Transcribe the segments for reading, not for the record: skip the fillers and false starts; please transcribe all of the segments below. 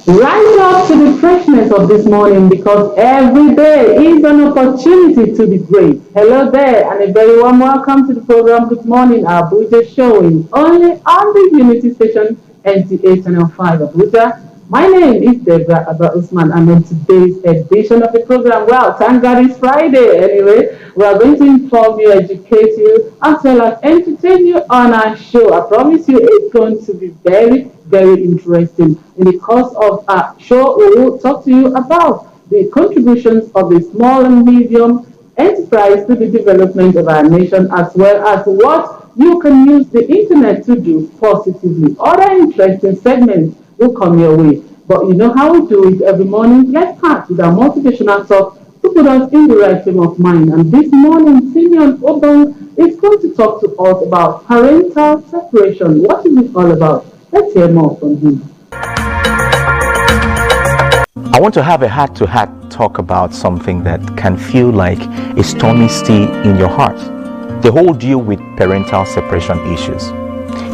Rise up to the freshness of this morning because every day is an opportunity to be great. Hello there, and a very warm welcome to the program. Good morning, Abuja showing only on the Unity Station NTA Channel 5 Abuja. My name is Deborah Abba Usman, and on today's edition of the program, well, thank God it's Friday anyway. We are going to inform you, educate you, as well as entertain you on our show. I promise you it's going to be very interesting. In the course of our show, we will talk to you about the contributions of the small and medium enterprise to the development of our nation, as well as what you can use the internet to do positively. Other interesting segments will come your way. But you know how we do it every morning. Let's start with our motivational talk to put us in the right frame of mind. And this morning, Simeon Obong is going to talk to us about parental separation. What is it all about? Let's hear more from him. I want to have a heart-to-heart talk about something that can feel like a stormy sea in your heart. The whole deal with parental separation issues.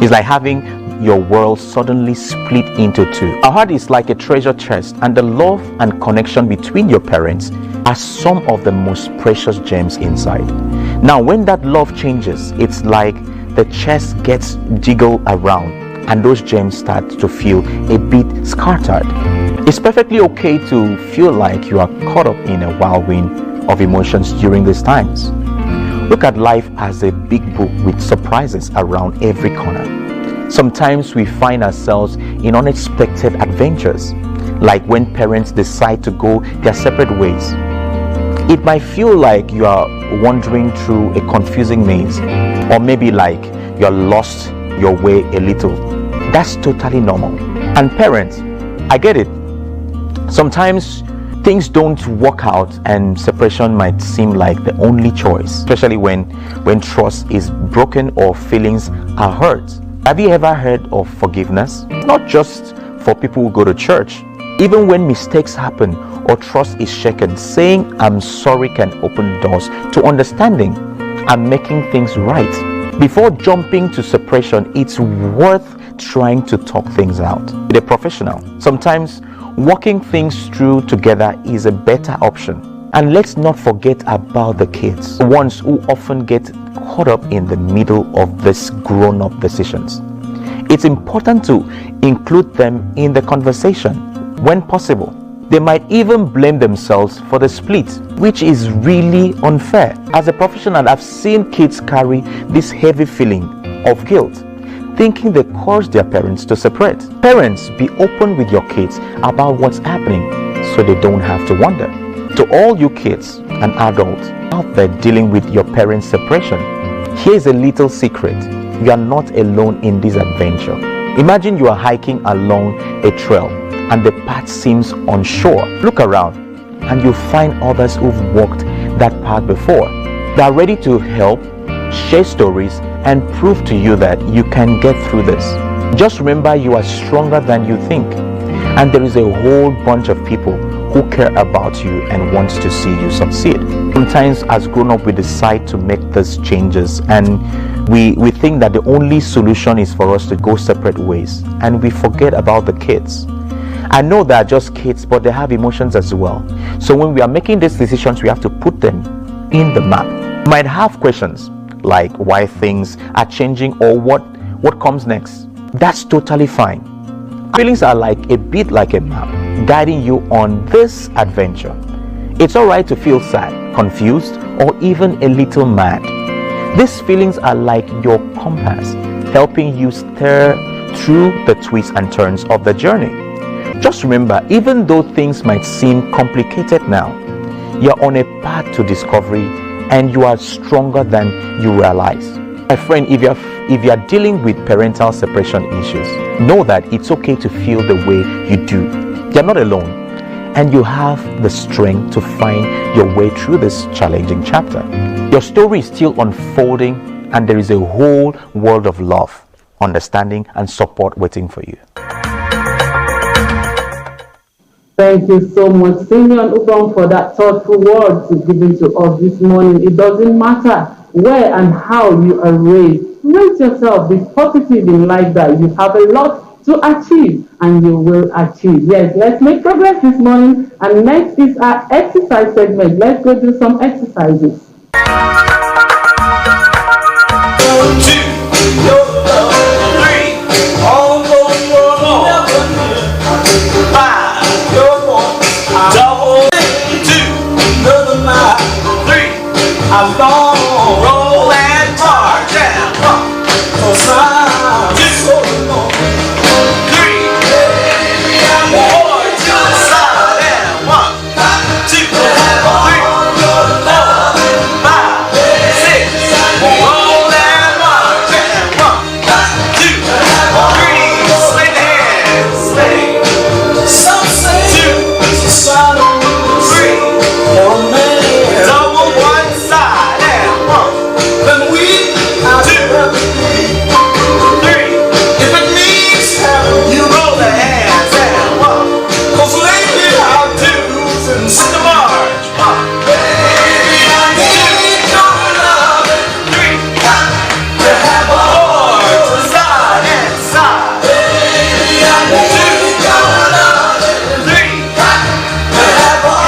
It's like having your world suddenly split into two. Our heart is like a treasure chest, and the love and connection between your parents are some of the most precious gems inside. Now, when that love changes, it's like the chest gets jiggled around and those gems start to feel a bit scattered. It's perfectly okay to feel like you are caught up in a whirlwind of emotions during these times. Look at life as a big book with surprises around every corner. Sometimes we find ourselves in unexpected adventures, like when parents decide to go their separate ways. It might feel like you are wandering through a confusing maze, or maybe like you are lost your way a little. That's totally normal. And parents, I get it. Sometimes things don't work out and separation might seem like the only choice, especially when trust is broken or feelings are hurt. Have you ever heard of forgiveness? Not just for people who go to church. Even when mistakes happen or trust is shaken, saying I'm sorry can open doors to understanding and making things right. Before jumping to separation, it's worth trying to talk things out with a professional. Sometimes working things through together is a better option. And let's not forget about the kids, the ones who often get caught up in the middle of these grown-up decisions. It's important to include them in the conversation when possible. They might even blame themselves for the split, which is really unfair. As a professional, I've seen kids carry this heavy feeling of guilt, thinking they caused their parents to separate. Parents, be open with your kids about what's happening so they don't have to wonder. To all you kids and adults out there dealing with your parents' separation, here's a little secret. You are not alone in this adventure. Imagine you are hiking along a trail and the path seems unsure. Look around and you'll find others who've walked that path before. They are ready to help, share stories, and prove to you that you can get through this. Just remember, you are stronger than you think, and there is a whole bunch of people who care about you and wants to see you succeed. Sometimes as grown-up we decide to make these changes and we think that the only solution is for us to go separate ways, and we forget about the kids. I know they are just kids, but they have emotions as well. So when we are making these decisions, we have to put them in the map. You might have questions like why things are changing or what comes next. That's totally fine. Feelings are like a bit like a map guiding you on this adventure. It's alright to feel sad, confused, or even a little mad. These feelings are like your compass, helping you steer through the twists and turns of the journey. Just remember, even though things might seem complicated now, you're on a path to discovery and you are stronger than you realize. My friend, if you're dealing with parental separation issues, know that it's okay to feel the way you do. You're not alone, and you have the strength to find your way through this challenging chapter. Your story is still unfolding, and there is a whole world of love, understanding, and support waiting for you. Thank you so much, Simeon Ubong, for that thoughtful words given to us this morning. It doesn't matter where and how you are raised. Raise yourself, be positive in life, that you have a lot to achieve, and you will achieve. Yes, let's make progress this morning. And next is our exercise segment. Let's go do some exercises. I'm gonna roll and march and walk, 'cause I'm so long. 3, 4 to the side and 1, 2, 3, 4, 5, 6. Roll and march and 1, 2, 3. Swing the hands, swing. Some say 2, 3, 4 man. Double one side and 1. Then we do 3. If it means you roll the hands and 1. 'Cause lately I'll do since the march. 1, 2, 3, 4 to the side and side. 2, 3.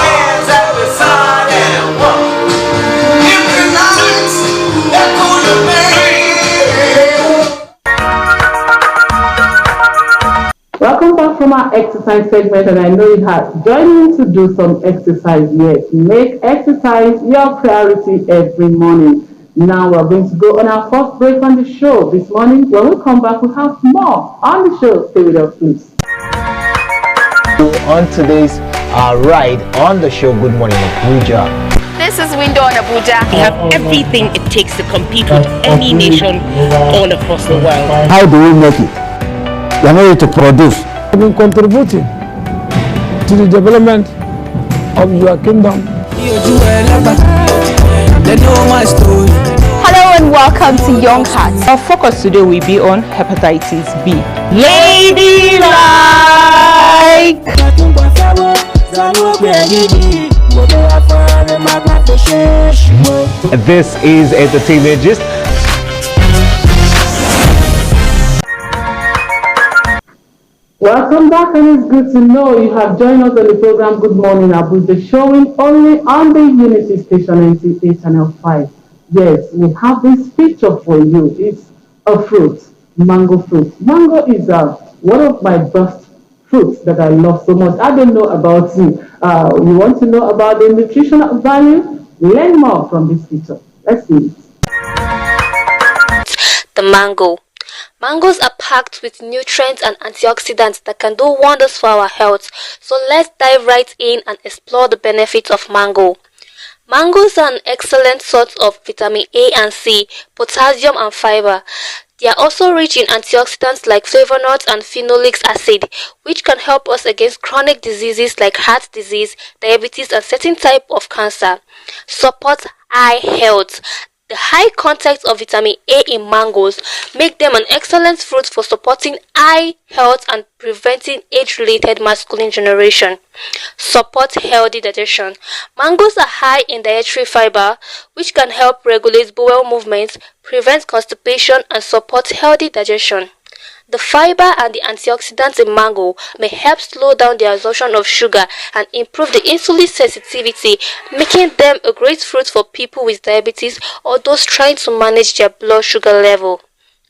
Hands at the side and 1. If you're not echo the man. Welcome back from our exercise segment, and I know you have joined me to do some exercise. Yes, make exercise your priority every morning. Now we're going to go on our first break on the show this morning. When we come back, we'll have more on the show. Stay with us, please. On today's ride on the show, Good Morning Abuja. This is Window on Abuja. We have everything it takes to compete with any nation all across the world. How do we make it? We are ready to produce. Have been contributing to the development of your kingdom. Hello and welcome to Young Hearts. Our focus today will be on hepatitis B. Ladylike! This is Entertainment Gist. Welcome back, and it's good to know you have joined us on the program Good Morning Abuja, showing only on the Unity Station NTA Channel 5. Yes, we have this picture for you. It's a fruit, mango fruit. Mango is one of my best fruits that I love so much. I don't know about you. You want to know about the nutritional value? Learn more from this picture. Let's see it. The mango. Mangoes are packed with nutrients and antioxidants that can do wonders for our health. So let's dive right in and explore the benefits of mango. Mangoes are an excellent source of vitamin A and C, potassium and fiber. They are also rich in antioxidants like flavonoids and phenolic acid, which can help us against chronic diseases like heart disease, diabetes, and certain type of cancer. Support eye health. The high content of vitamin A in mangoes make them an excellent fruit for supporting eye health and preventing age-related masculine generation. Support healthy digestion. Mangoes are high in dietary fiber, which can help regulate bowel movements, prevent constipation, and support healthy digestion. The fiber and the antioxidants in mango may help slow down the absorption of sugar and improve the insulin sensitivity, making them a great fruit for people with diabetes or those trying to manage their blood sugar level.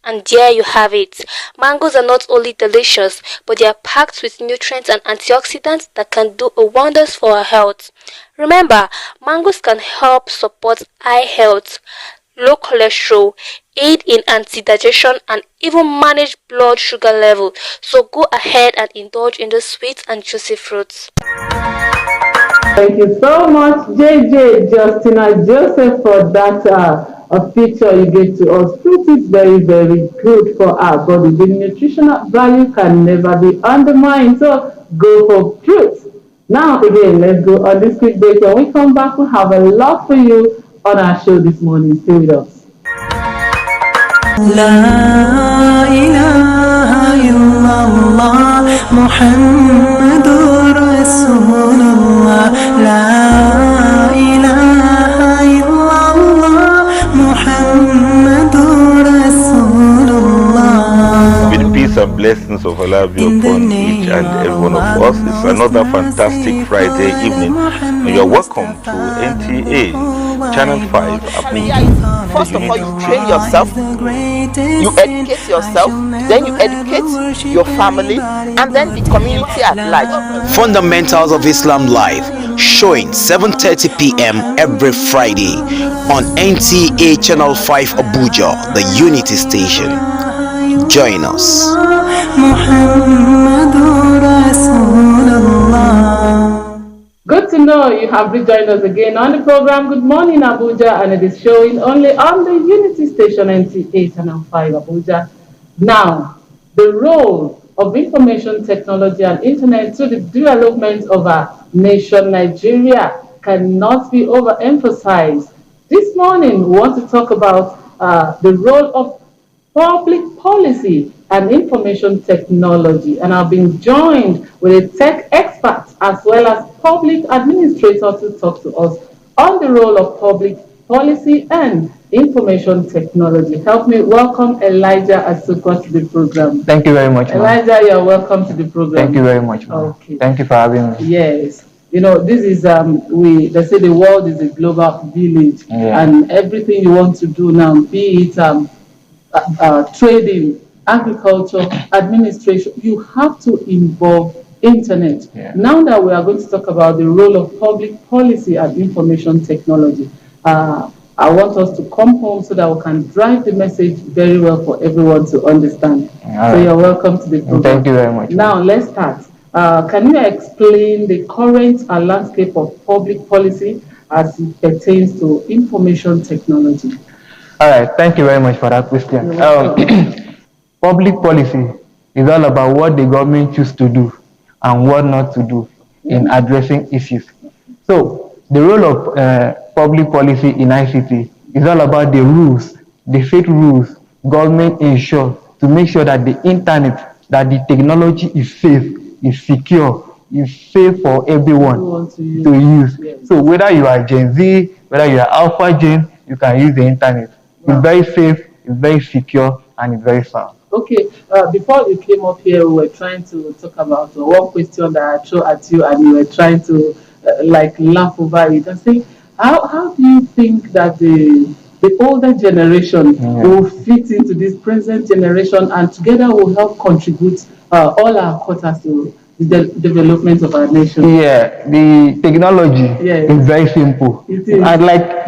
And there you have it. Mangoes are not only delicious, but they are packed with nutrients and antioxidants that can do wonders for our health. Remember, mangoes can help support eye health, low cholesterol, aid in anti-digestion, and even manage blood sugar level. So go ahead and indulge in the sweet and juicy fruits. Thank you so much, JJ Justina Joseph, for that a picture you gave to us. Fruit is very, very good for our body. The nutritional value can never be undermined. So go for fruit. Now again, let's go on this quick break. When we come back, we'll have a lot for you on our show this morning. Stay with us. La ilaha illallah Muhammadur Rasulullah. La ilaha illallah Muhammadur Rasulullah. With peace and blessings of Allah be upon each and every one of us. It's another fantastic Friday evening. And you're welcome to NTA Channel 5 Abuja. First of all, you train yourself, you educate yourself, then you educate your family, and then the community at large. Fundamentals of Islam Live, showing 7:30 p.m. every Friday on NTA Channel 5 Abuja, the Unity Station. Join us. Good to know you have rejoined us again on the program Good Morning Abuja, and it is showing only on the Unity Station NTA Channel 5 Abuja. Now, the role of information technology and internet to the development of our nation, Nigeria, cannot be overemphasized. This morning, we want to talk about the role of public policy and information technology, and I've been joined with a tech expert as well as public administrator to talk to us on the role of public policy and information technology. Help me welcome Elijah Asukwa to the program. Thank you very much, Elijah, you're welcome to the program. Thank you very much. Okay. Thank you for having me. Yes. You know, this is they say the world is a global village, and everything you want to do now, be it trading, agriculture, administration, you have to involve internet. Now that we are going to talk about the role of public policy and information technology, I want us to come home so that we can drive the message very well for everyone to understand. So you're welcome to the program. Thank you very much. Now let's start. Can you explain the current landscape of public policy as it pertains to information technology? All right, thank you very much for that question. Public policy is all about what the government chooses to do and what not to do in addressing issues. So the role of public policy in ICT is all about the rules, the set rules government ensure to make sure that the internet, that the technology is safe, is secure, is safe for everyone to use. So whether you are Gen Z, whether you are Alpha Gen, you can use the internet. It's very safe, it's very secure, and it's very sound. Okay, before you came up here, we were trying to talk about one question that I threw at you, and you were trying to like laugh over it. I think, how do you think that the older generation will fit into this present generation, and together will help contribute all our quotas to the development of our nation? Yeah, the technology is very simple. It is. And like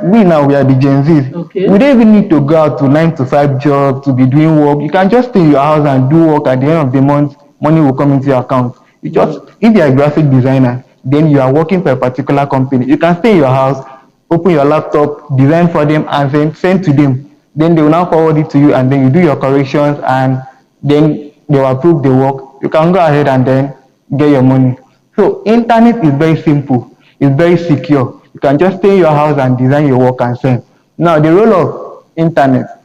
we now, we are the Gen Zs. We don't even need to go out to 9-to-5 job to be doing work. You can just stay in your house and do work. At the end of the month, money will come into your account. You just, if you are a graphic designer, then you are working for a particular company. You can stay in your house, open your laptop, design for them, and then send to them. Then they will now forward it to you, and then you do your corrections, and then they will approve the work. You can go ahead and then get your money. So internet is very simple. It's very secure. You can just stay in your house and design your work and send. Now the role of internet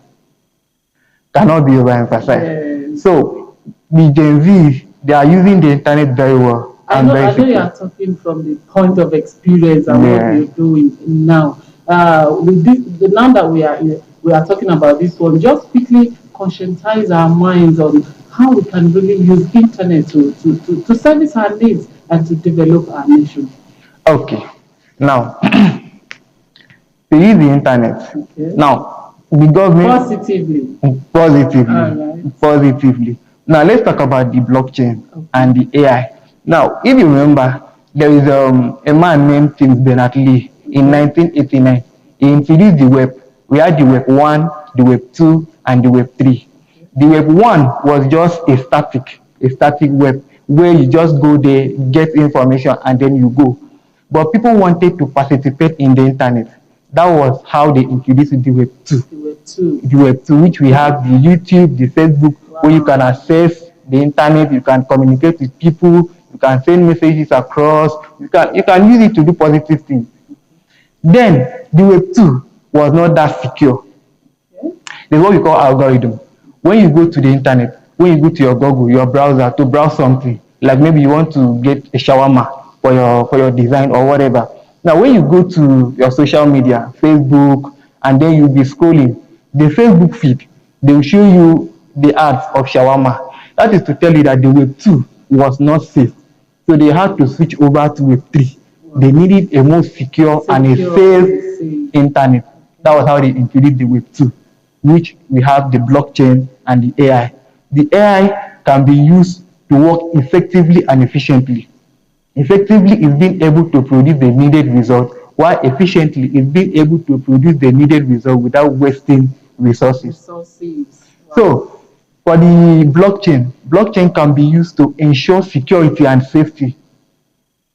cannot be overemphasized. So the Gen Z, they are using the internet very well. I know you are talking from the point of experience and what you're doing now. With this, now that we are talking about this one, just quickly conscientize our minds on how we can really use internet to service our needs and to develop our nation. Okay. Now, to use the internet. Now, the government positively. Now, let's talk about the blockchain and the AI. Now, if you remember, there is a man named Tim Berners-Lee in 1989. He introduced the web. We had the web 1, the web 2, and the web 3. The web 1 was just a static web where you just go there, get information, and then you go. But people wanted to participate in the internet. That was how they introduced the web 2. The web 2, which we have the YouTube, the Facebook, where you can access the internet, you can communicate with people, you can send messages across, you can use it to do positive things. Then the web 2 was not that secure. There's what we call algorithm. When you go to the internet, when you go to your Google, your browser to browse something, like maybe you want to get a shawarma for your design or whatever. Now, when you go to your social media, Facebook, and then you'll be scrolling, the Facebook feed, they will show you the ads of shawarma. That is to tell you that the wave 2 was not safe. So they had to switch over to wave 3. They needed a more secure and a safe internet. That was how they introduced the wave 2, which we have the blockchain and the AI. The AI can be used to work effectively and efficiently. Effectively is being able to produce the needed result, while efficiently is being able to produce the needed result without wasting resources. Wow. So, for the blockchain can be used to ensure security and safety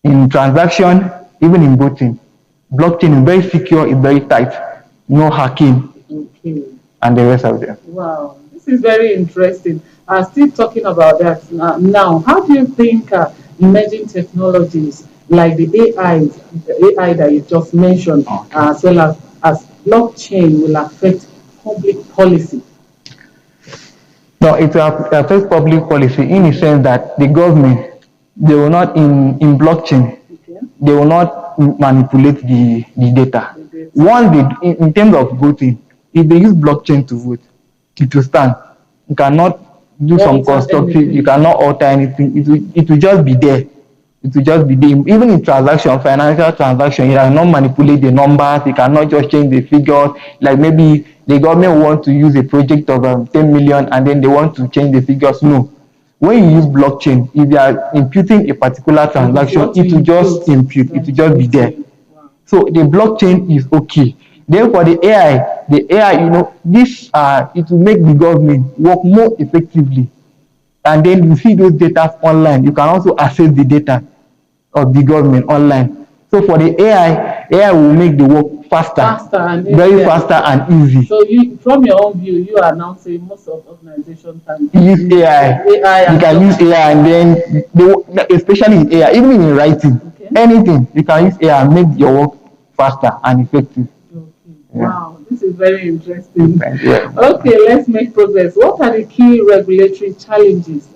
in transaction, even in voting. Blockchain is very secure, it's very tight, no hacking, and the rest of them. Wow, this is very interesting. Still talking about that now. How do you think emerging technologies like the AI that you just mentioned, as well as blockchain, will affect public policy? No, it will affect public policy in the sense that the government, they will not in blockchain, they will not manipulate the data. Once they, in terms of voting, if they use blockchain to vote, it will stand. You cannot do some constructive, you cannot alter anything. It will just be there. It will just be there. Even in transaction, financial transaction, you cannot manipulate the numbers, you cannot just change the figures. Like maybe the government want to use a project of 10 million and then they want to change the figures. No. When you use blockchain, if you are imputing a particular transaction, it will just impute, it will just be there. So the blockchain is okay. Then for the AI, this it will make the government work more effectively. And then you see those data online. You can also access the data of the government online. So for the AI will make the work faster and very faster and easy. So you, from your own view, you are now saying most of organizations can use AI. You can use AI, and then especially in AI, even in writing, anything you can use AI and make your work faster and effective. Yeah. Wow, this is very interesting. Okay, let's make progress. What are the key regulatory challenges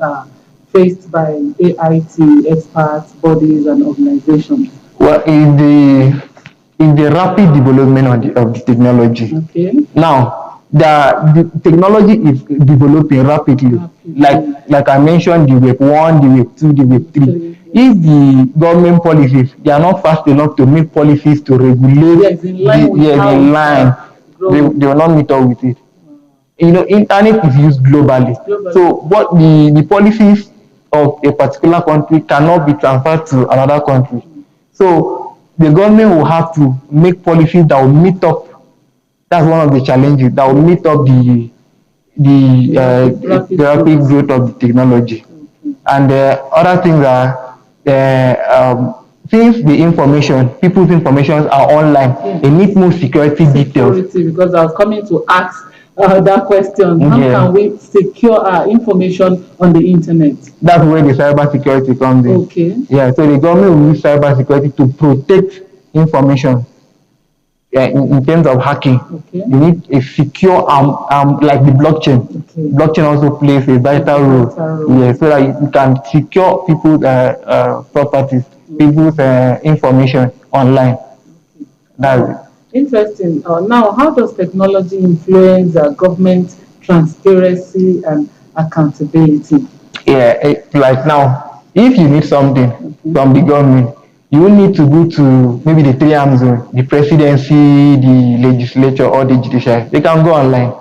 faced by AIT experts, bodies, and organizations? Well, in the rapid development of the technology. Okay. Now, the technology is developing rapidly. Like I mentioned, the wave 1, the wave 2, the wave 3. If the government policies, they are not fast enough to make policies to regulate, they will not meet up with it. Internet is used globally. So what the policies of a particular country cannot be transferred to another country. So the government will have to make policies that will meet up. That's one of the challenges that will meet up the rapid growth of the technology. And other things are since people's information are online, they need more security details. Because I was coming to ask that question. How can we secure our information on the internet? That's where the cyber security comes in. Okay. Yeah, so the government will use cyber security to protect information. In terms of hacking, you need a secure like the blockchain. Blockchain also plays a vital role. Yeah, so that you can secure people's properties, people's information online. That's it. Interesting. Now, how does technology influence government transparency and accountability? Yeah, like now, if you need something from the government, you will need to go to maybe the three arms zone, the presidency, the legislature, or the judiciary. They can go online.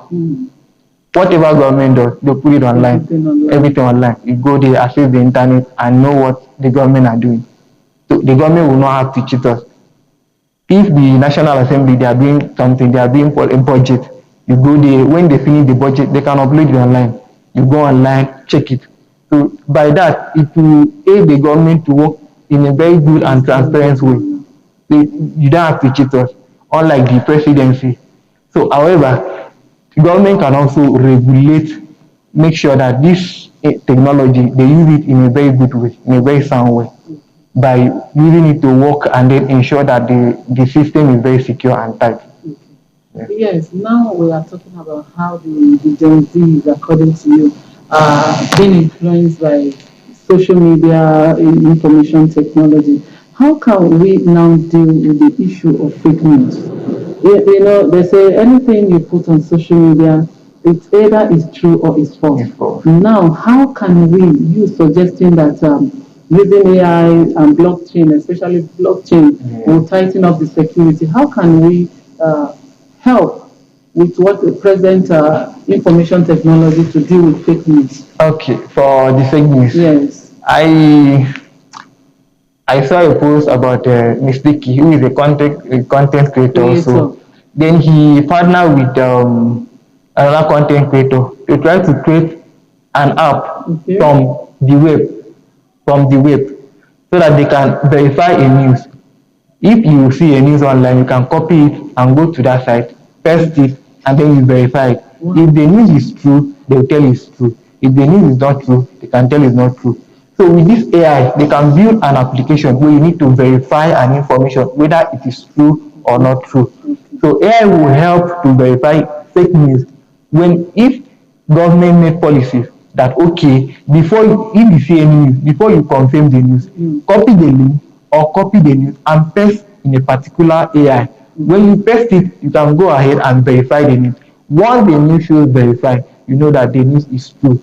Whatever government does, they put it online. Everything online. You go there, access the internet, and know what the government are doing. So the government will not have to cheat us. If the National Assembly, they are doing something, they are doing for a budget, you go there, when they finish the budget, they can upload it online. You go online, check it. So by that, it will aid the government to work in a very good and transparent way. So you don't have to cheat us, unlike the presidency. So however, the government can also regulate, make sure that this technology, they use it in a very good way, in a very sound way, by using it to work and then ensure that the system is very secure and tight. Yes, now we are talking about how the Gen Z, according to you, are being influenced by social media, information technology. How can we now deal with the issue of fake news? They say anything you put on social media it's either is true or is false. Now, how can we use suggesting that using AI and blockchain, especially blockchain, will tighten up the security? How can we help with what the present information technology to deal with fake news? Okay, for the fake news. Yes. I saw a post about Mr. Key, who is a content creator also. Then he partnered with another content creator to try to create an app from the web, so that they can verify a news. If you see a news online, you can copy it and go to that site, paste it, and then you verify it. If the news is true, they will tell you it's true. If the news is not true, they can tell you it's not true. So with this AI, they can build an application where you need to verify an information, whether it is true or not true. So AI will help to verify fake news if government make policies that, okay, if you see any news, before you confirm the news, copy the link or copy the news and paste in a particular AI. When you paste it, you can go ahead and verify the news. Once the news shows verified, you know that the news is true.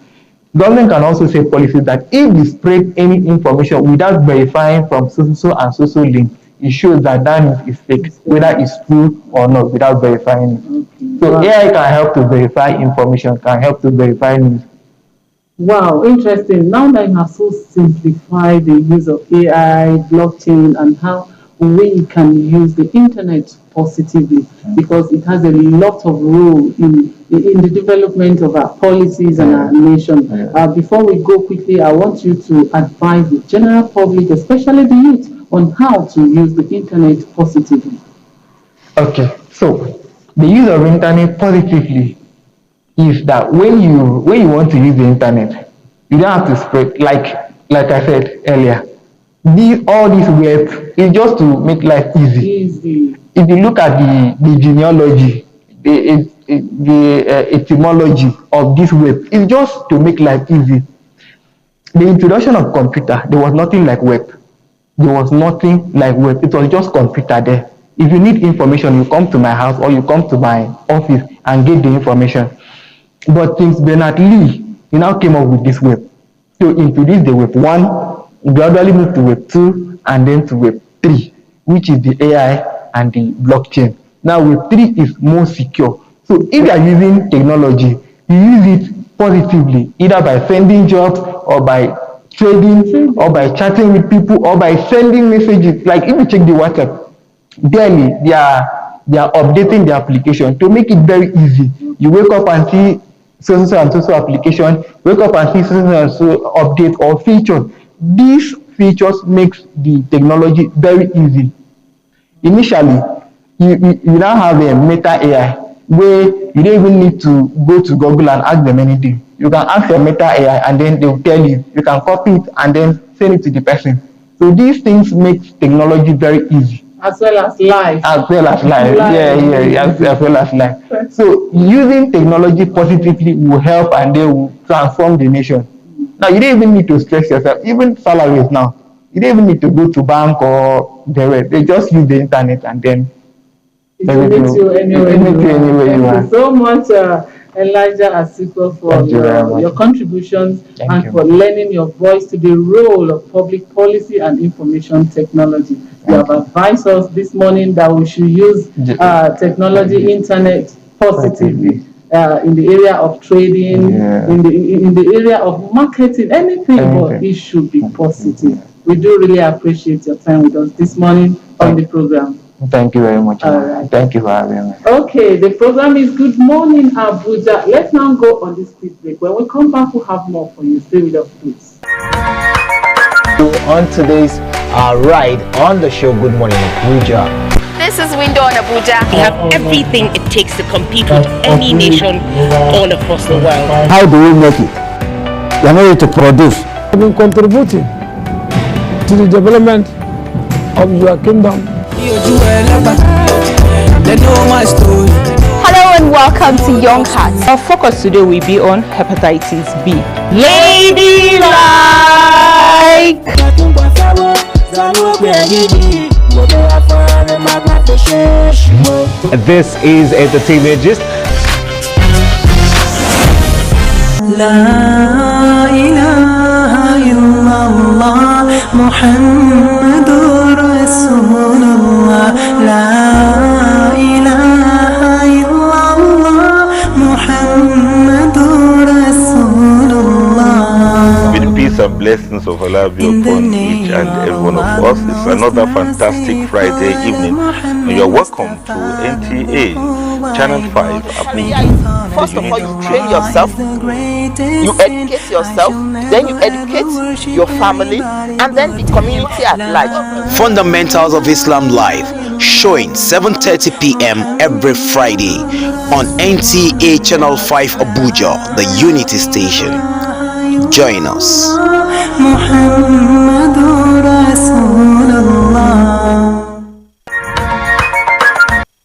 Government can also set policies that if you spread any information without verifying from so and so link, it shows that news is fake, whether it's true or not, without verifying it. So AI can help to verify information, can help to verify news. Wow, interesting. Now that you have so simplified the use of AI, blockchain, and how we can use the internet positively, because it has a lot of role in the development of our policies and our nation. Before we go quickly, I want you to advise the general public, especially the youth, on how to use the internet positively. Okay, so the use of internet positively is that when you want to use the internet, you don't have to spread, like I said earlier, all this web is just to make life easy. If you look at the genealogy, the etymology of this web, it's just to make life easy. The introduction of computer, there was nothing like web. There was nothing like web. It was just computer there. If you need information, you come to my house or you come to my office and get the information. But since Bernard Lee, he now came up with this web. So introduced the web 1, gradually moved to web 2, and then to web 3, which is the AI and the blockchain. Now web 3 is more secure. So if you are using technology, you use it positively, either by sending jobs or by trading or by chatting with people or by sending messages. Like if you check the WhatsApp, daily they are updating the application to make it very easy. You wake up and see so and so application, wake up and see so and so update or feature. These features makes the technology very easy. Initially, you now have a Meta AI where you don't even need to go to Google and ask them anything. You can ask your Meta AI and then they'll tell you. You can copy it and then send it to the person. So these things make technology very easy. As well as life. As well as life. As well as life. So using technology positively will help and they will transform the nation. Now you don't even need to stress yourself. Even salaries now, you don't even need to go to bank or they just use the internet and then it meets you anywhere you are. Thank you so much, Elijah Asiko, for your contributions and for lending your voice to the role of public policy and information technology. You have advised us this morning that we should use technology, internet positively in the area of trading, in the area of marketing, anything, but it should be positive. We do really appreciate your time with us this morning on the program. Thank you very much. Right. Thank you for having me. Okay, the program is Good Morning Abuja. Let's now go on this quick break. When we come back, we'll have more for you. Stay with us, please. On today's ride on the show, Good Morning Abuja. This is Window on Abuja. We have everything it takes to compete with any nation all across the world. How do we make it? We are not to produce. I've been contributing to the development of your kingdom. Hello and welcome to Young Hearts. Our focus today will be on hepatitis B. Ladylike! This is Entertainment Gist. لا إله إلا الله محمد رسول الله لا إله إلا الله محمد رسول الله. With the peace and blessings of Allah be upon each and every one of us. It's another fantastic Friday evening, and you're welcome to NTA Channel 5 Abuja. First of all, you train yourself, you educate yourself, then you educate your family, and then the community at large. Fundamentals of Islam Live, showing 7:30 p.m. every Friday on NTA Channel 5 Abuja, the Unity Station. Join us.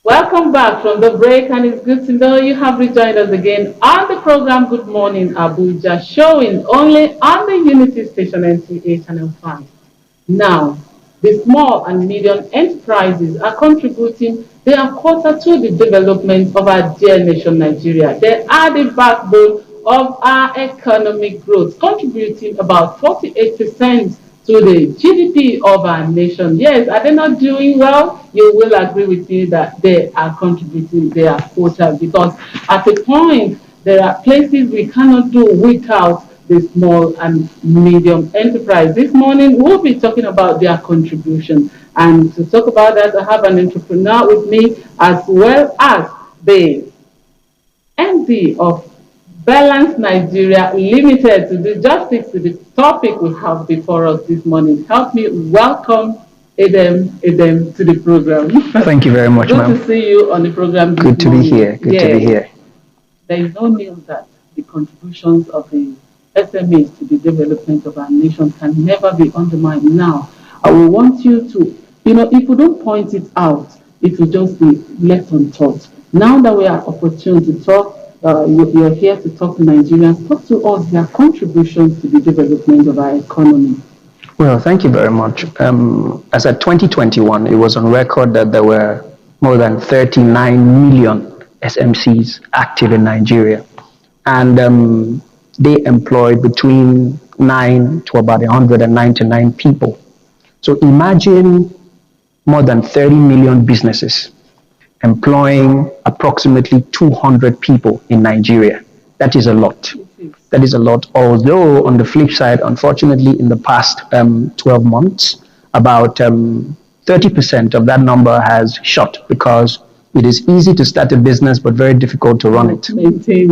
Welcome back from the break, and it's good to know you have rejoined us again on the program Good Morning Abuja, showing only on the Unity Station NTA Channel 5. Now, the small and medium enterprises are contributing their quota to the development of our dear nation, Nigeria. They are the backbone of our economic growth, contributing about 48% to the GDP of our nation. Yes, are they not doing well? You will agree with me that they are contributing their quota, because at a point, there are places we cannot do without the small and medium enterprise. This morning, we'll be talking about their contribution. And to talk about that, I have an entrepreneur with me, as well as the MD of Balance Nigeria Limited, to do justice to the topic we have before us this morning. Help me welcome Edem to the program. Thank you very much, ma'am. Good to see you on the program this Good to morning. be here. Good to be here. There is no need that the contributions of the SMEs to the development of our nation can never be undermined. Now, I will want you to, if we don't point it out, it will just be left untouched. Now that we are opportune to talk, you're here to talk to Nigerians. Talk to us their contributions to the development of our economy. Well, thank you very much. As at 2021, it was on record that there were more than 39 million SMCs active in Nigeria. And they employ between 9 to about 199 people. So imagine more than 30 million businesses employing approximately 200 people in Nigeria. That is a lot. That is a lot. Although on the flip side, unfortunately, in the past 12 months, about 30% of that number has shut, because it is easy to start a business, but very difficult to run it, to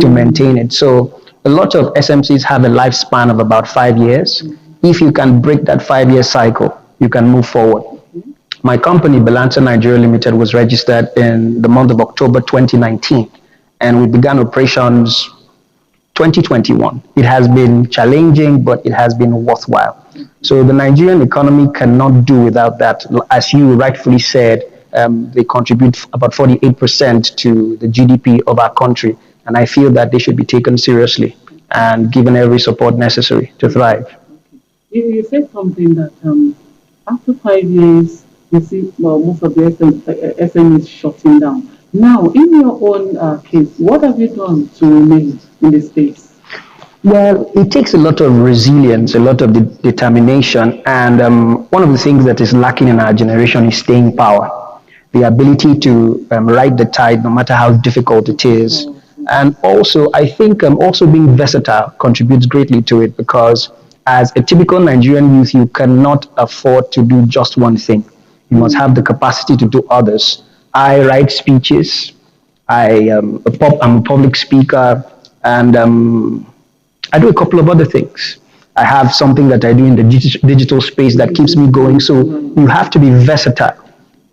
maintain it. So a lot of SMCs have a lifespan of about 5 years. If you can break that 5-year cycle, you can move forward. My company, Balance Nigeria Limited, was registered in the month of October 2019, and we began operations 2021. It has been challenging, but it has been worthwhile. So the Nigerian economy cannot do without that. As you rightfully said, they contribute about 48% to the GDP of our country, and I feel that they should be taken seriously and given every support necessary to thrive. You said something that after 5 years, you see most of the SMEs shutting down. Now, in your own case, what have you done to remain in the space? Well, it takes a lot of resilience, a lot of determination, and one of the things that is lacking in our generation is staying power, the ability to ride the tide no matter how difficult it is. And also, I think also being versatile contributes greatly to it, because as a typical Nigerian youth, you cannot afford to do just one thing. You must have the capacity to do others. I write speeches, I'm a public speaker, and I do a couple of other things. I have something that I do in the digital space that keeps me going. So you have to be versatile.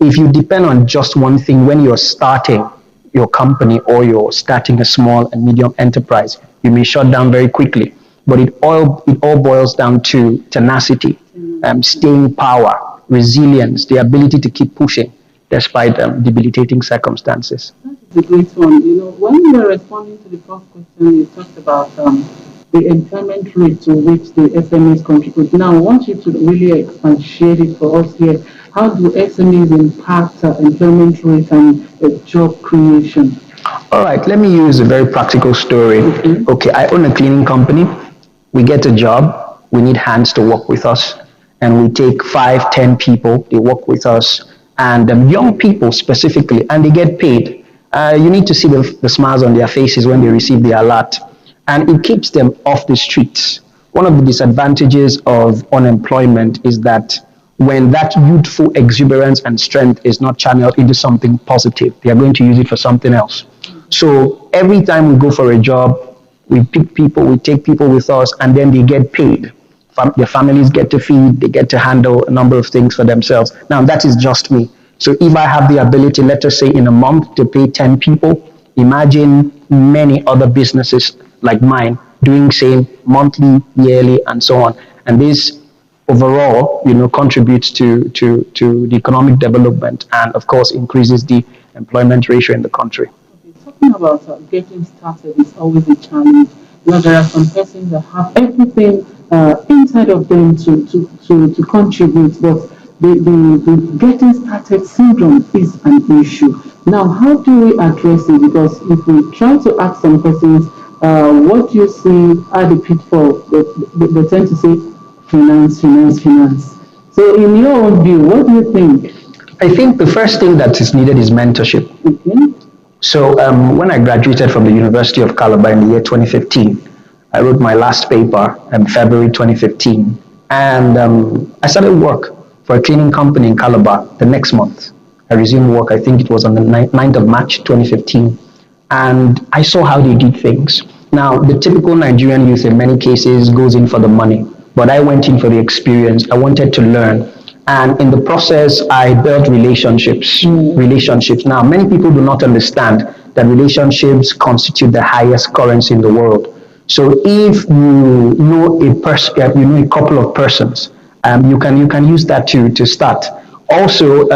If you depend on just one thing when you're starting your company or you're starting a small and medium enterprise, you may shut down very quickly. But it all boils down to tenacity, staying power, resilience, the ability to keep pushing despite debilitating circumstances. That's a great one. When you were responding to the first question, you talked about the employment rate to which the SMEs contribute. Now, I want you to really expatiate it for us here. How do SMEs impact employment rate and job creation? All right, let me use a very practical story. Okay, I own a cleaning company. We get a job, we need hands to work with us, and we take 5, 10 people, they work with us, and young people specifically, and they get paid. You need to see the smiles on their faces when they receive the alert, and it keeps them off the streets. One of the disadvantages of unemployment is that when that youthful exuberance and strength is not channeled into something positive, they are going to use it for something else. So every time we go for a job, we pick people, we take people with us, and then they get paid. Their families get to feed, they get to handle a number of things for themselves. Now, that is just me. So if I have the ability, let us say in a month, to pay 10 people, imagine many other businesses like mine doing same monthly, yearly, and so on. And this overall, contributes to the economic development and, of course, increases the employment ratio in the country. Talking about getting started is always a challenge. There are some persons that have everything inside of them to contribute, but the getting started syndrome is an issue. Now, how do we address it? Because if we try to ask some persons, what do you see are the pitfalls, they tend to say finance, finance, finance. So, in your own view, what do you think? I think the first thing that is needed is mentorship. So when I graduated from the University of Calabar in the year 2015, I wrote my last paper in February 2015, and I started work for a cleaning company in Calabar the next month. I resumed work, I think it was on the 9th of March 2015, and I saw how they did things. Now, the typical Nigerian youth in many cases goes in for the money, but I went in for the experience. I wanted to learn. And in the process, I built relationships. Relationships. Now, many people do not understand that relationships constitute the highest currency in the world. So, if you know a person, you know a couple of persons, you can use that to start. Also,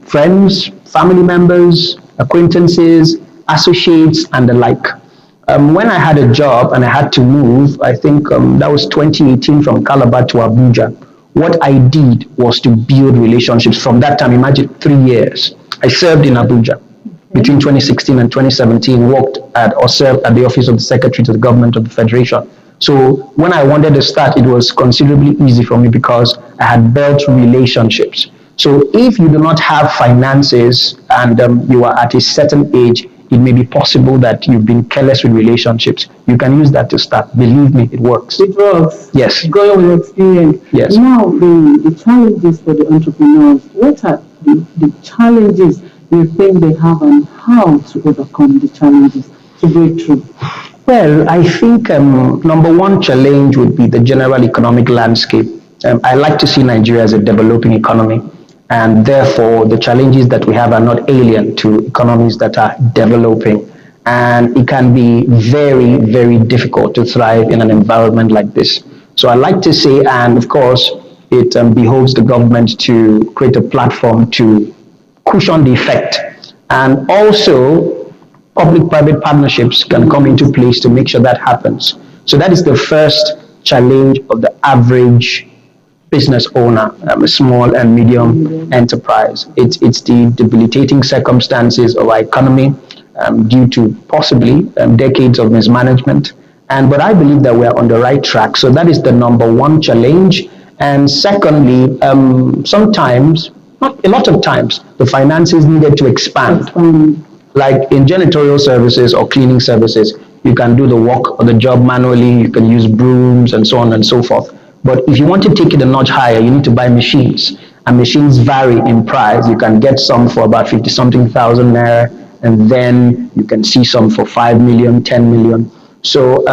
friends, family members, acquaintances, associates, and the like. When I had a job and I had to move, I think that was 2018 from Calabar to Abuja. What I did was to build relationships. From that time, imagine 3 years. I served in Abuja between 2016 and 2017, worked at or served at the office of the Secretary to the Government of the Federation. So when I wanted to start, it was considerably easy for me because I had built relationships. So if you do not have finances and you are at a certain age, it may be possible that you've been careless with relationships. You can use that to start. Believe me, it works. It works. Yes. Going with experience. Yes. Now, the challenges for the entrepreneurs, what are the challenges you think they have and how to overcome the challenges to break through? Well, I think number one challenge would be the general economic landscape. I like to see Nigeria as a developing economy, and therefore the challenges that we have are not alien to economies that are developing. And it can be very, very difficult to thrive in an environment like this. So I like to say, and of course, it behoves the government to create a platform to cushion the effect. And also, public-private partnerships can come into place to make sure that happens. So that is the first challenge of the average business owner, a small and medium enterprise. It's the debilitating circumstances of our economy due to possibly decades of mismanagement. But I believe that we are on the right track. So that is the number one challenge. And secondly, sometimes, not a lot of times, the finances needed to expand. Like in janitorial services or cleaning services, you can do the work or the job manually, you can use brooms and so on and so forth. But if you want to take it a notch higher, you need to buy machines. And machines vary in price. You can get some for about 50-something thousand naira, and then you can see some for 5 million, 10 million. So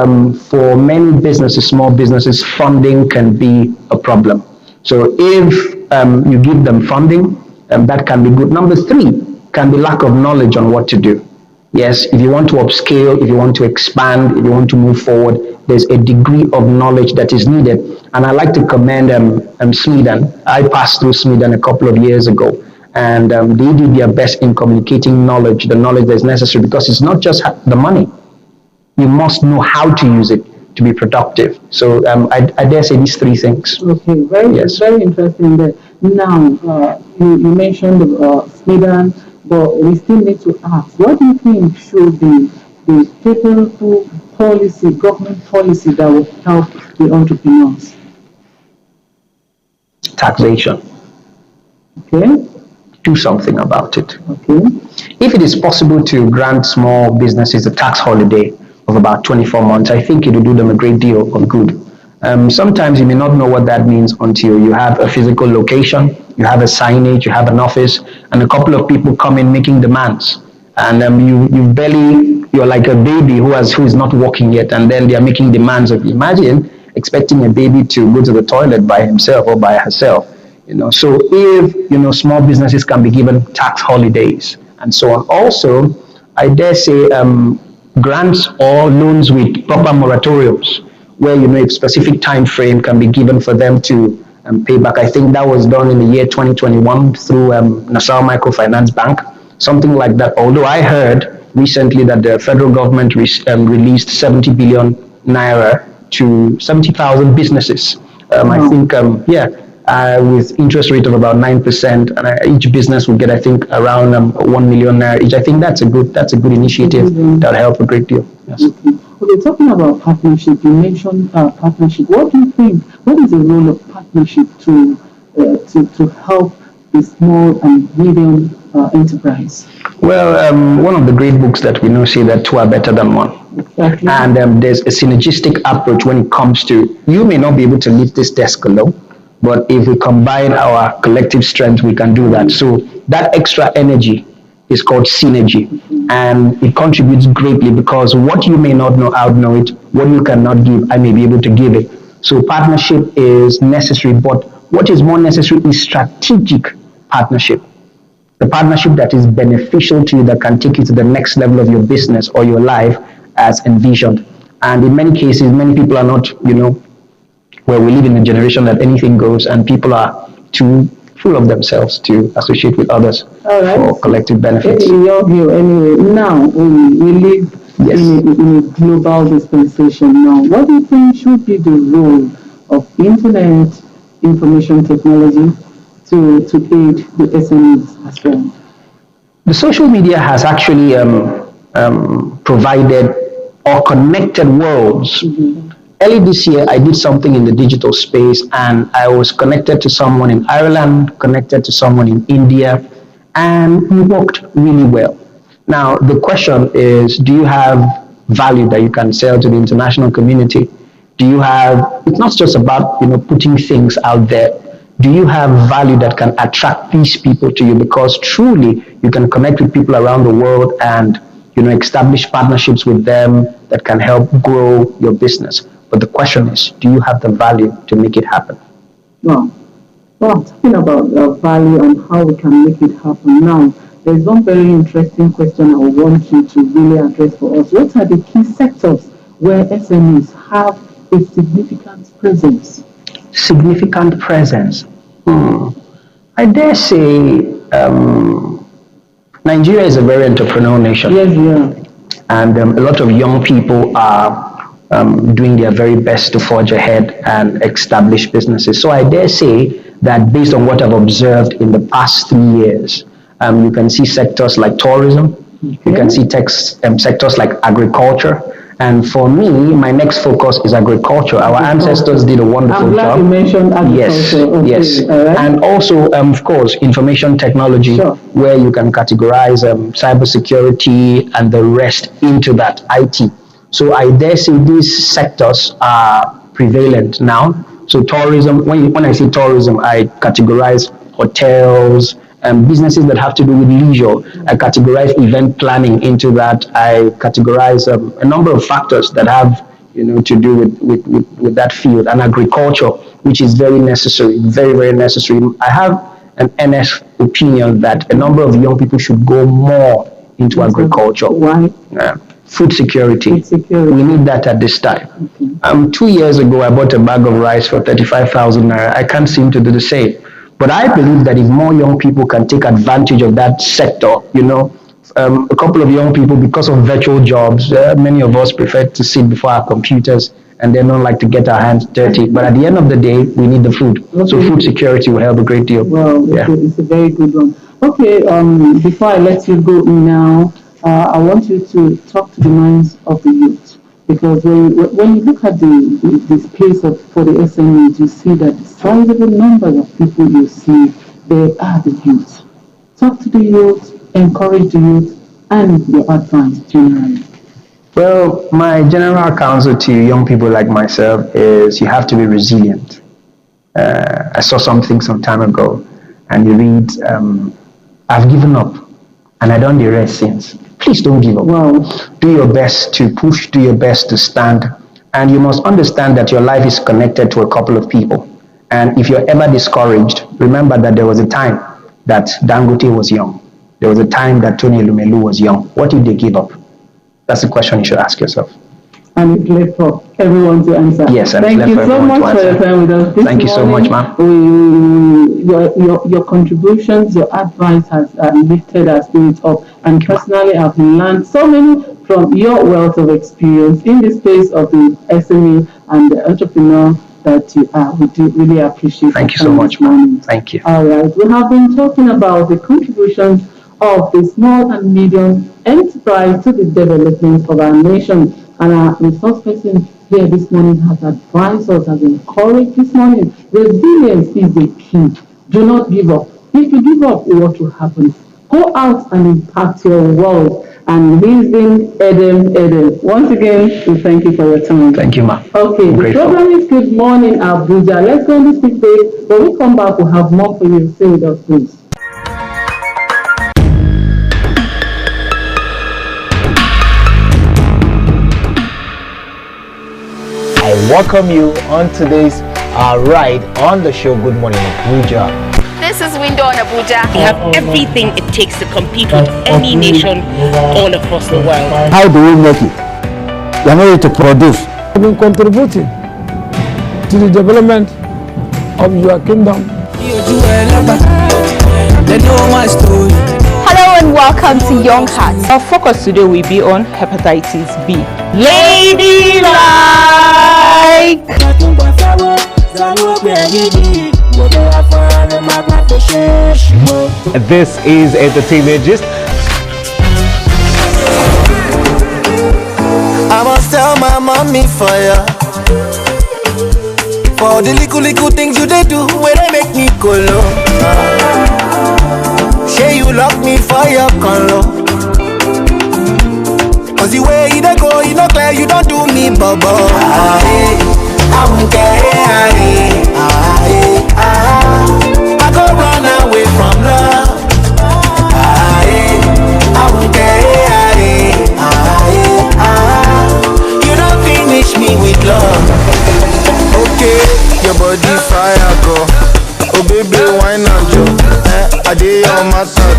for many businesses, small businesses, funding can be a problem. So if you give them funding, that can be good. Number three can be lack of knowledge on what to do. Yes, if you want to upscale, if you want to expand, if you want to move forward, there's a degree of knowledge that is needed. And I like to commend Sweden. I passed through Sweden a couple of years ago, and they did their best in communicating knowledge, the knowledge that is necessary, because it's not just the money. You must know how to use it to be productive. So I dare say these three things. Okay, very interesting there. Now, you mentioned Sweden, but we still need to ask, what do you think should be the favorable policy, government policy that will help the entrepreneurs? Taxation. Okay. Do something about it. Okay. If it is possible to grant small businesses a tax holiday of about 24 months, I think it will do them a great deal of good. Sometimes you may not know what that means until you have a physical location, you have a signage, you have an office, and a couple of people come in making demands. And you're like a baby who is not walking yet, and then they are making demands of you. Imagine expecting a baby to go to the toilet by himself or by herself. So if small businesses can be given tax holidays and so on. Also, I dare say grants or loans with proper moratoriums, where a specific time frame can be given for them to pay back. I think that was done in the year 2021 through Nassau Microfinance Bank, something like that. Although I heard recently that the federal government released 70 billion naira to 70,000 businesses. I think, with interest rate of about 9%, and each business will get, I think, around 1 million naira each. I think that's a good initiative that'll help a great deal. Yes. Okay, talking about partnership, you mentioned partnership. What do you think? What is the role of partnership to help the small and medium enterprise? Well, one of the great books that we know say that two are better than one. Exactly. And there's a synergistic approach when it comes to, you may not be able to lift this desk alone, but if we combine our collective strength, we can do that. So that extra energy is called synergy, and it contributes greatly because what you may not know, outknow it. What you cannot give, I may be able to give it. So partnership is necessary, but what is more necessary is strategic partnership. The partnership that is beneficial to you, that can take you to the next level of your business or your life as envisioned. And in many cases, many people are not, where we live in a generation that anything goes, and people are too full of themselves to associate with others for collective benefits. In your view, anyway, now we live in a global dispensation now. What do you think should be the role of internet information technology to aid the SMEs as well? The social media has actually provided or connected worlds. Early this year, I did something in the digital space, and I was connected to someone in Ireland, connected to someone in India, and it worked really well. Now, the question is, do you have value that you can sell to the international community? Do you have, it's not just about, putting things out there. Do you have value that can attract these people to you? Because truly, you can connect with people around the world and, establish partnerships with them that can help grow your business. But the question is, do you have the value to make it happen? Well, talking about value and how we can make it happen now, there's one very interesting question I want you to really address for us. What are the key sectors where SMEs have a significant presence? Significant presence. I dare say Nigeria is a very entrepreneurial nation. Yes, yeah. And a lot of young people are doing their very best to forge ahead and establish businesses. So I dare say that based on what I've observed in the past 3 years, you can see sectors like tourism, you can see sectors like agriculture. And for me, my next focus is agriculture. Our ancestors did a wonderful job. I'm glad you mentioned agriculture. Yes. And also, of course, information technology, where you can categorize cybersecurity and the rest into that IT. So I dare say these sectors are prevalent now. So tourism, when I say tourism, I categorize hotels and businesses that have to do with leisure. I categorize event planning into that. I categorize a number of factors that have to do with that field, and agriculture, which is very necessary, very, very necessary. I have an honest opinion that a number of young people should go more into agriculture. Why? Food security. We need that at this time. 2 years ago, I bought a bag of rice for 35,000 naira. I can't seem to do the same. But I believe that if more young people can take advantage of that sector, a couple of young people, because of virtual jobs, many of us prefer to sit before our computers and they don't like to get our hands dirty. But at the end of the day, we need the food. So food security will help a great deal. Well, it's a very good one. Okay, before I let you go now, I want you to talk to the minds of the youth. Because when you look at the space for the SMEs, you see that the sizable numbers of people you see, they are the youth. Talk to the youth, encourage the youth, and your advice generally. Well, my general counsel to young people like myself is you have to be resilient. I saw something some time ago, and it reads, I've given up, and I don't the rest since. Please don't give up. Wow. Do your best to push, do your best to stand, and you must understand that your life is connected to a couple of people. And if you're ever discouraged, remember that there was a time that Dangote was young. There was a time that Tony Elumelu was young. What if they give up? That's the question you should ask yourself. And it's left for everyone to answer. Yes, and thank you so much for your time with us this Thank you so much, ma'am. Your contributions, your advice has lifted our spirits up. And personally, I've learned so many from your wealth of experience in the space of the SME and the entrepreneur that you are. We do really appreciate. Thank you so much, ma'am. Thank you. All right, we have been talking about the contributions of the small and medium enterprise to the development of our nation. And our resource person here this morning has advised us, has encouraged this morning. Resilience is the key. Do not give up. If you give up, what will happen? Go out and impact your world. And he's been Eden. Once again, we thank you for your time. Thank you, ma'am. Okay, the program is Good Morning Abuja. Let's go on this quick break. When we come back, we'll have more for you. Stay with us, please. I welcome you on today's ride on the show Good Morning Abuja. This is Window on Abuja. We have everything it takes to compete with any nation all across the world. How do we make it? We are ready to produce. I've been contributing to the development of your kingdom. Hello and welcome to Young Hearts. Our focus today will be on hepatitis B. Ladylike. This is Entertainment Gist. I must tell my mommy fire for the little things you they do when they make me go low. Say you lock me for your color, cause the way you don't go, you not clear, you don't do me bubble. I won't care. I go run away from love. I won't care. You don't finish me with love. Okay, your body fire go. Oh baby, why not you? I did your matter.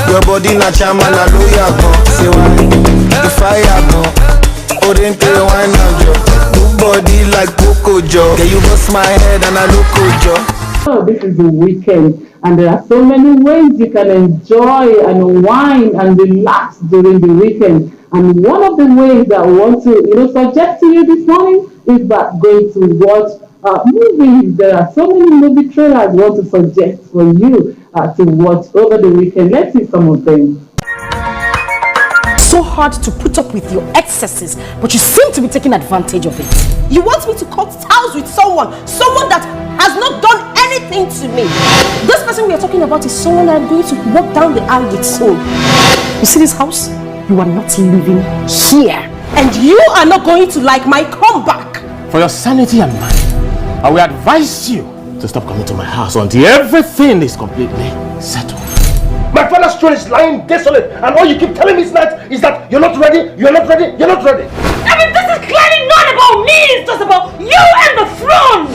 Your body na chama na loya go. Say why? The fire go. Oh then tell why not you? Do body like Coco Joe. Yeah, you bust my head and I look Joe. Oh, this is the weekend, and there are so many ways you can enjoy and unwind and relax during the weekend. And one of the ways that I want to, suggest to you this morning is that going to watch movies. There are so many movie trailers I want to suggest for you to watch over the weekend. Let's see some of them. So hard to put up with your excesses, but you seem to be taking advantage of it. You want me to cut ties with someone that has not done anything to me. This person we are talking about is someone that I'm going to walk down the aisle with soon. You see this house? You are not living here. And you are not going to like my comeback. For your sanity and mine, I will advise you to stop coming to my house until everything is completely settled. My father's throne is lying desolate, and all you keep telling me is that you're not ready, you're not ready, you're not ready. I mean, this is clearly not about me, it's just about you and the throne.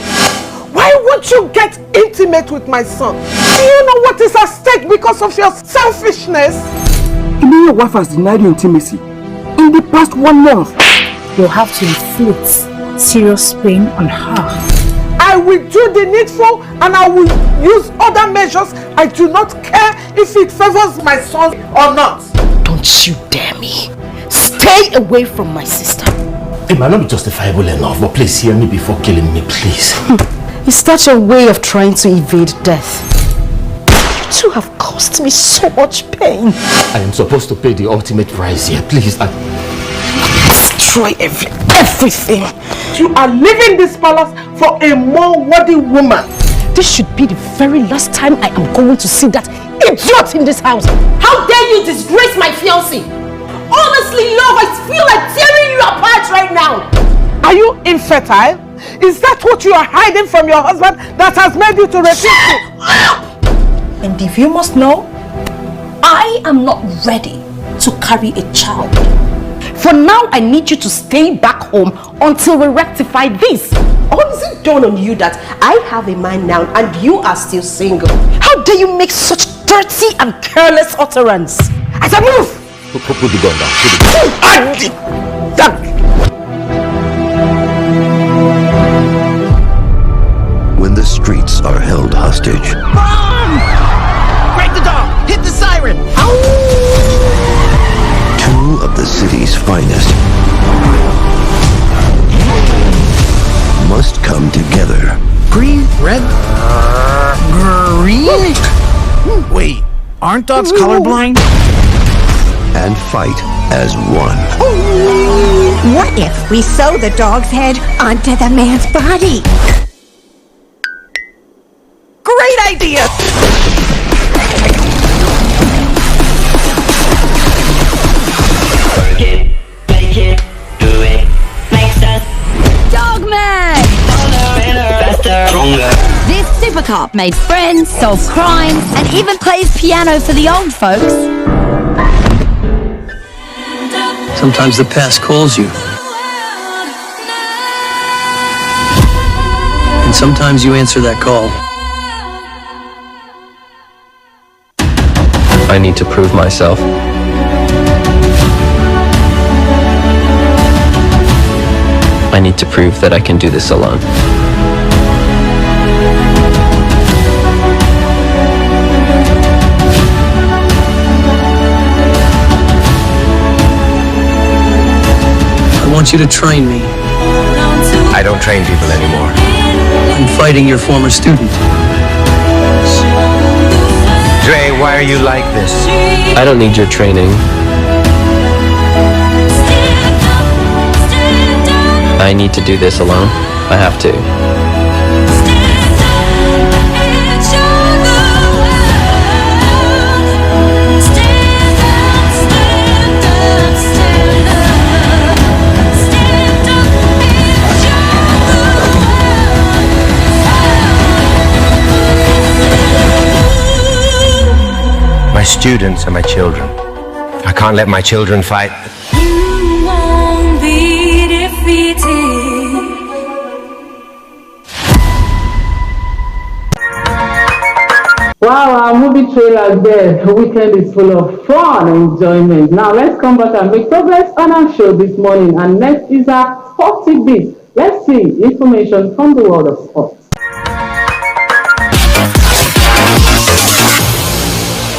Why won't you get intimate with my son? Do you know what is at stake because of your selfishness? Your wife has denied you intimacy in the past 1 month. You'll have to inflict serious pain on her. I will do the needful and I will use other measures. I do not care if it favors my son or not. Don't you dare me. Stay away from my sister. It might not be justifiable enough, but please hear me before killing me, please. Is that your way of trying to evade death? You two have caused me so much pain. I am supposed to pay the ultimate price here. Please, destroy everything. You are leaving this palace for a more worthy woman. This should be the very last time I am going to see that idiot in this house. How dare you disgrace my fiancé? Honestly, love, I feel like tearing you apart right now. Are you infertile? Is that what you are hiding from your husband that has made you to refuse to? And if you must know, I am not ready to carry a child. For now, I need you to stay back home until we rectify this. Or is it dawn on you that I have a man now and you are still single? How dare you make such dirty and careless utterance? As I move! Put the gun down. When the streets are held hostage. Mom! Break the door! Hit the siren! Two of the city's finest must come together. Green, red, green? Wait, aren't dogs colorblind? And fight as one. What if we sew the dog's head onto the man's body? Great idea! Work it, make it, do it, makes us Dogman! faster, stronger. This super cop made friends, solves crimes, and even plays piano for the old folks. Sometimes the past calls you. And sometimes you answer that call. I need to prove myself. I need to prove that I can do this alone. I want you to train me. I don't train people anymore. I'm fighting your former student. Dre, why are you like this? I don't need your training. I need to do this alone. I have to. My students are my children. I can't let my children fight. You won't be defeated. Wow, our movie trailer there. The weekend is full of fun and enjoyment. Now let's come back and make progress on our show this morning. And next is our sporty bit. Let's see information from the world of sports.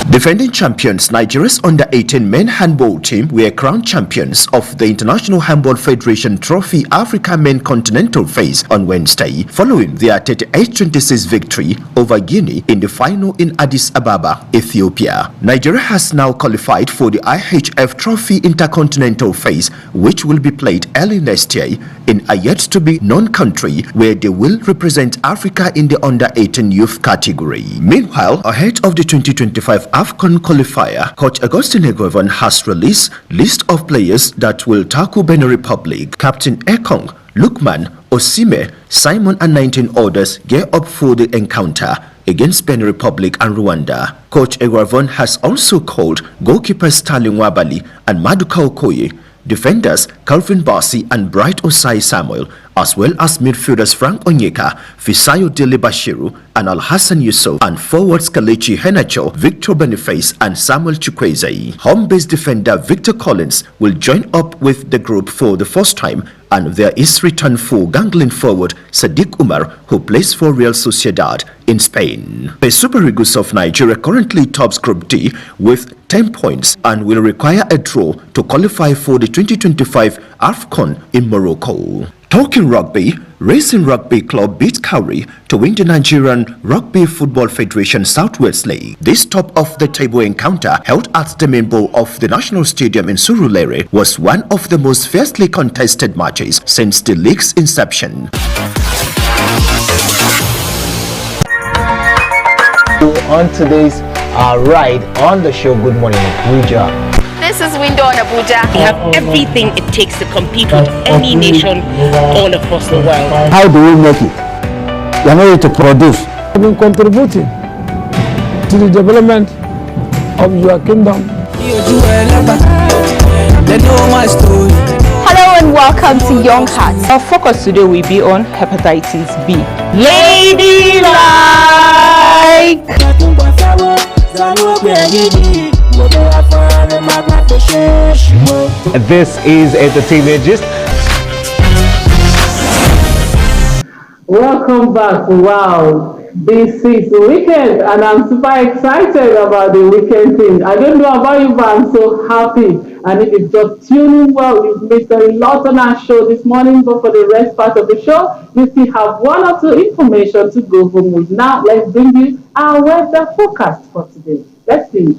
Defending champions, Nigeria's under-18 men handball team were crowned champions of the International Handball Federation Trophy Africa Men Continental Phase on Wednesday, following their 38-26 victory over Guinea in the final in Addis Ababa, Ethiopia. Nigeria has now qualified for the IHF Trophy Intercontinental Phase, which will be played early next year in a yet-to-be-known country where they will represent Africa in the under-18 youth category. Meanwhile, ahead of the 2025 AFCON qualifier, Coach Augustine Eguavoen has released list of players that will tackle Benin Republic. Captain Ekong, Lukman, Osime, Simon and 19 others gear up for the encounter against Benin Republic and Rwanda. Coach Eguavoen has also called goalkeepers Sterling Wabali and Maduka Okoye, defenders Calvin Bassi and Bright Osai Samuel, as well as midfielders Frank Onyeka, Fisayo Dele Bashiru, and Al-Hassan Yusuf, and forwards Kalechi Henacho, Victor Boniface, and Samuel Chukwueze. Home-based defender Victor Collins will join up with the group for the first time, and there is return for gangling forward Sadiq Umar, who plays for Real Sociedad in Spain. The Super Eagles of Nigeria currently tops Group D with 10 points and will require a draw to qualify for the 2025 AFCON in Morocco. Talking rugby, Racing Rugby Club beat Cowrie to win the Nigerian Rugby Football Federation Southwest League. This top-of-the-table encounter, held at the main bowl of the National Stadium in Surulere, was one of the most fiercely contested matches since the league's inception. On today's ride on the show, Good Morning Abuja. This is Window on Abuja. We have everything it takes to compete with any nation all across the world. How do we make it? We are ready to produce. I've been contributing to the development of your kingdom. Hello and welcome to Young Hearts. Our focus today will be on hepatitis B. Ladylike! This is Entertainment Gist. Welcome back. Wow, this is the weekend and I'm super excited about the weekend thing. I don't know about you, but I'm so happy. And if you've just tuned in, well, you've missed a lot on our show this morning, but for the rest part of the show, you still have one or two information to go home with. Now, let's bring you our weather forecast for today. Let's see.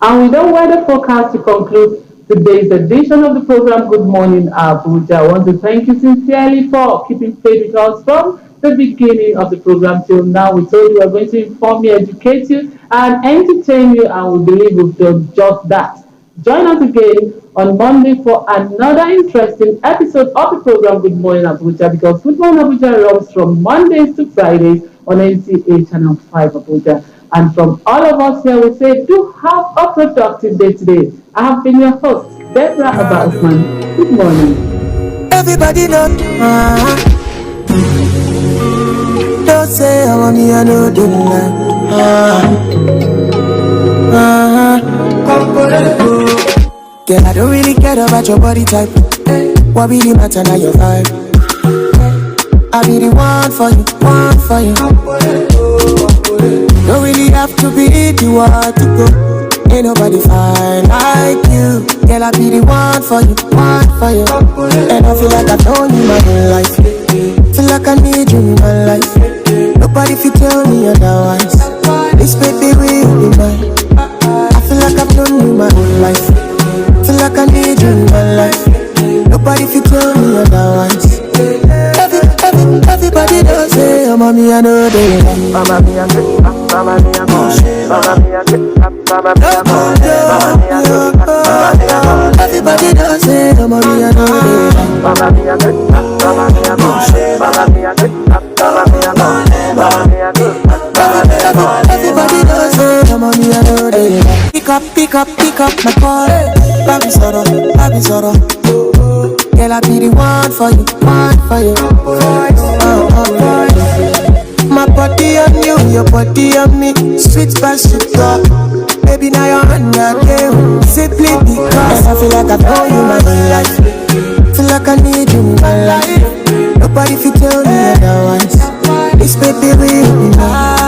And with the weather forecast to conclude today's edition of the program, Good Morning Abuja. I want to thank you sincerely for keeping faith with us from the beginning of the program till now. We told you we are going to inform you, educate you, and entertain you, and we believe we've done just that. Join us again on Monday for another interesting episode of the program, Good Morning Abuja, because Good Morning Abuja runs from Mondays to Fridays on NCA Channel 5 Abuja. And from all of us here, we say, do have a productive day today. I have been your host, Deborah Abasman. Good morning. Everybody don't say I want me, I know the Girl, I don't really care about your body type. What really matter now your vibe? I be the one for you, one for you. Don't really have to be the one to go. Ain't nobody fine like you. Girl, I be the one for you, one for you. And I feel like I've known you my whole life. Feel like I need you in my life. Nobody fit tell me otherwise. This baby will be mine. I feel like I've known you my whole life. Feel like I need you in my life. Nobody fit tell me otherwise. Everybody does say, oh, mommy, I know they love. Mama, me, I get up. Mama, me, I go. Mama, me, I get up. Mama, me, I go. Everybody does say, oh, mommy, I know they love. Mama, me, I get up. Mama, me, I go. Mama, me, I get up. Mama, me, I go. Mama, me, I get up. Everybody does say, oh, mommy, I know they love. Pick up my call. Baby Zoro. Girl, I be the one for you, one for you. My body on you, your body on me. Sweet past sugar. Baby, now you're on your game. Simply because I feel like I know you my whole life. Feel like I need you in my life. Nobody fit tell me otherwise. This baby will be mine.